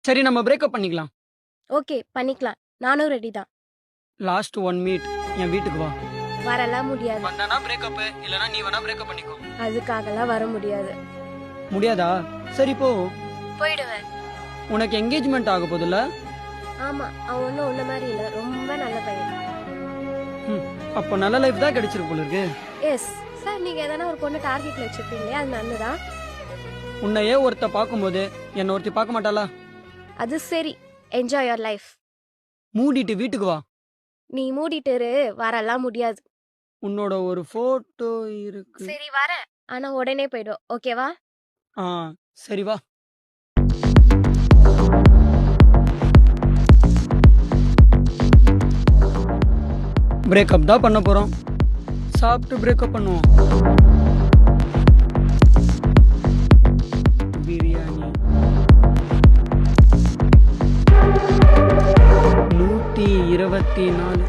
சரி நம்ம பிரேக்கப் பண்ணிக்கலாம். ஓகே பண்ணிக்கலாம். நானும் ரெடி தான். லாஸ்ட் ஒன் மீட் என் வீட்டுக்கு வா. வரலாம் முடியாது. வந்தானா பிரேக்கப், இல்லனா நீ வேணா பிரேக்கப் பண்ணிக்கோ. அதுக்காகலாம் வர முடியாது. முடியாதா? சரி போ. போயிடுவேன். உனக்கு என்கேஜ்மெண்ட் ஆக போகுதுல்ல? ஆமா, அவன் ஒன்றும் உன்ன மாதிரி இல்லை, ரொம்ப நல்ல பையன். அப்போ நல்ல லைஃப் தான் கிடைச்சிருக்கு போல இருக்கு. எஸ் சார், நீங்க எதனா ஒரு பொண்ணு டார்கெட்ல வச்சிருப்பீங்களே, அது நல்லதா? உன்னையே ஒருத்த பார்க்கும்போது என்ன ஒருத்தி பார்க்க மாட்டாளா? அது சரி, என்ஜாய் யுவர் லைஃப். மூடிட்டு வீட்டுக்கு வா. நீ மூடிட்டு இரு, வரலாம் முடியாது. உன்னோட ஒரு போட்டோ இருக்கு. சரி வரேன், ஆனா உடனே போயிடும், ஓகேவா? ஆ சரி வா. பிரேக்கப் தான் பண்ண போறோம். சாப்பிட்டு பிரேக்கப் பண்ணுவோம். பிரியாணி 124.